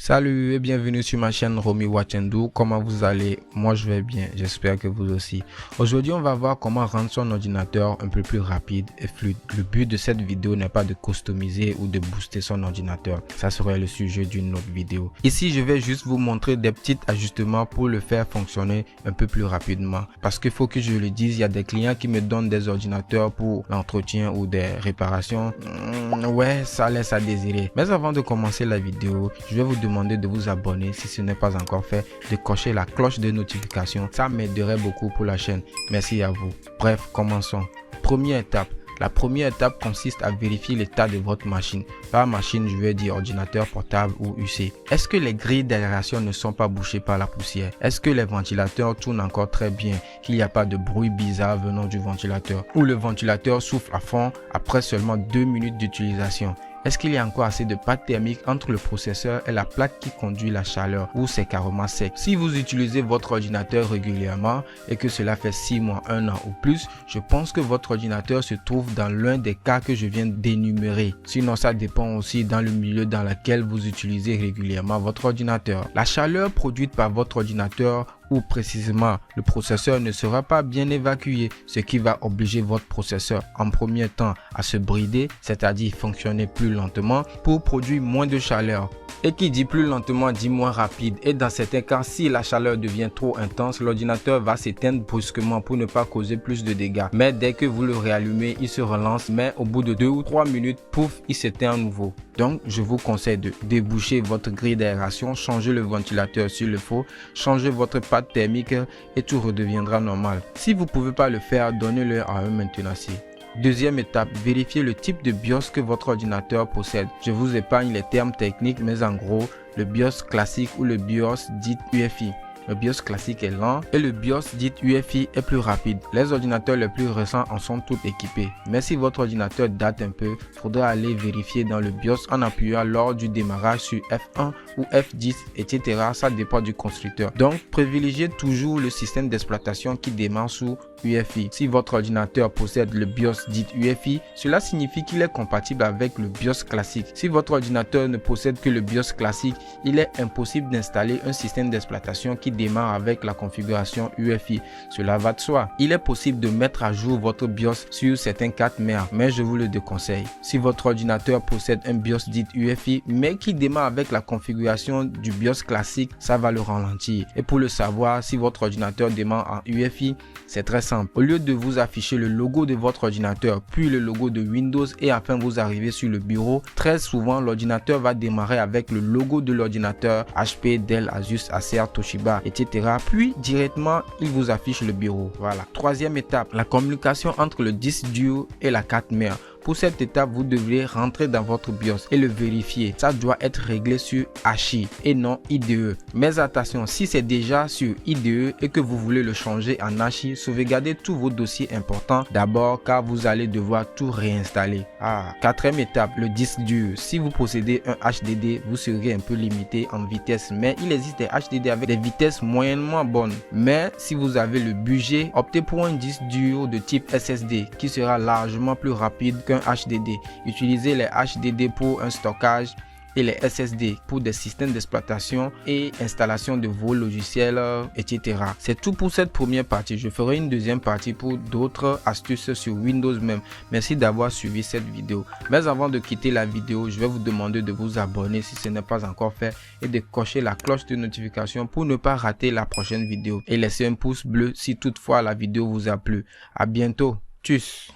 Salut et bienvenue sur ma chaîne Romy Wachendou. Comment vous allez? Moi je vais bien, j'espère que vous aussi. Aujourd'hui on va voir comment rendre son ordinateur un peu plus rapide et fluide. Le but de cette vidéo n'est pas de customiser ou de booster son ordinateur, ça serait le sujet d'une autre vidéo. Ici je vais juste vous montrer des petits ajustements pour le faire fonctionner un peu plus rapidement. Parce qu'il faut que je le dise, il y a des clients qui me donnent des ordinateurs pour l'entretien ou des réparations. Ouais, ça laisse à désirer. Mais avant de commencer la vidéo, je vais vous demander de vous abonner si ce n'est pas encore fait, de cocher la cloche de notification, ça m'aiderait beaucoup pour la chaîne. Merci à vous. Bref, commençons. Première étape. La première étape consiste à vérifier l'état de votre machine. Par machine, je vais dire ordinateur portable ou UC. Est-ce que les grilles d'aération ne sont pas bouchées par la poussière? Est-ce que les ventilateurs tournent encore très bien, qu'il n'y a pas de bruit bizarre venant du ventilateur? Ou le ventilateur souffle à fond après seulement 2 minutes d'utilisation? Est-ce qu'il y a encore assez de pâte thermique entre le processeur et la plaque qui conduit la chaleur ou c'est carrément sec? Si vous utilisez votre ordinateur régulièrement et que cela fait 6 mois, 1 an ou plus, je pense que votre ordinateur se trouve dans l'un des cas que je viens d'énumérer. Sinon, ça dépend aussi dans le milieu dans lequel vous utilisez régulièrement votre ordinateur. La chaleur produite par votre ordinateur ou précisément le processeur ne sera pas bien évacué, ce qui va obliger votre processeur en premier temps à se brider, c'est-à-dire fonctionner plus lentement pour produire moins de chaleur. Et qui dit plus lentement dit moins rapide, et dans certains cas, si la chaleur devient trop intense, l'ordinateur va s'éteindre brusquement pour ne pas causer plus de dégâts. Mais dès que vous le réallumez, il se relance, mais au bout de 2 ou 3 minutes, pouf, il s'éteint à nouveau. Donc, je vous conseille de déboucher votre grille d'aération, changer le ventilateur s'il le faut, changer votre pâte thermique et tout redeviendra normal. Si vous ne pouvez pas le faire, donnez-le à un maintenancier. Deuxième étape, vérifiez le type de BIOS que votre ordinateur possède. Je vous épargne les termes techniques, mais en gros, le BIOS classique ou le BIOS dit UEFI. Le BIOS classique est lent et le BIOS dit UEFI est plus rapide. Les ordinateurs les plus récents en sont tous équipés. Mais si votre ordinateur date un peu, il faudra aller vérifier dans le BIOS en appuyant lors du démarrage sur F1 ou F10, etc. Ça dépend du constructeur. Donc, privilégiez toujours le système d'exploitation qui démarre sous UEFI. Si votre ordinateur possède le BIOS dit UEFI, cela signifie qu'il est compatible avec le BIOS classique. Si votre ordinateur ne possède que le BIOS classique, il est impossible d'installer un système d'exploitation qui démarre avec la configuration UEFI. Cela va de soi. Il est possible de mettre à jour votre BIOS sur certains cartes mères, mais je vous le déconseille. Si votre ordinateur possède un BIOS dit UEFI, mais qui démarre avec la configuration du BIOS classique, ça va le ralentir. Et pour le savoir, si votre ordinateur démarre en UEFI, c'est très simple. Au lieu de vous afficher le logo de votre ordinateur, puis le logo de Windows et enfin vous arrivez sur le bureau, très souvent l'ordinateur va démarrer avec le logo de l'ordinateur HP, Dell, Asus, Acer, Toshiba, etc. Puis directement, il vous affiche le bureau. Voilà. Troisième étape, la communication entre le disque dur et la carte mère. Pour cette étape, vous devrez rentrer dans votre BIOS et le vérifier. Ça doit être réglé sur HI et non IDE. Mais attention, si c'est déjà sur IDE et que vous voulez le changer en HI, sauvegardez tous vos dossiers importants d'abord car vous allez devoir tout réinstaller. Quatrième étape, le disque dur. Si vous possédez un HDD, vous serez un peu limité en vitesse, mais il existe des HDD avec des vitesses moyennement bonnes. Mais si vous avez le budget, optez pour un disque dur de type SSD qui sera largement plus rapide qu'un HDD. Utilisez les HDD pour un stockage et les SSD pour des systèmes d'exploitation et installation de vos logiciels, etc. C'est tout pour cette première partie. Je ferai une deuxième partie pour d'autres astuces sur Windows même. Merci d'avoir suivi cette vidéo. Mais avant de quitter la vidéo, je vais vous demander de vous abonner si ce n'est pas encore fait et de cocher la cloche de notification pour ne pas rater la prochaine vidéo. Et laissez un pouce bleu si toutefois la vidéo vous a plu. À bientôt. Tchuss.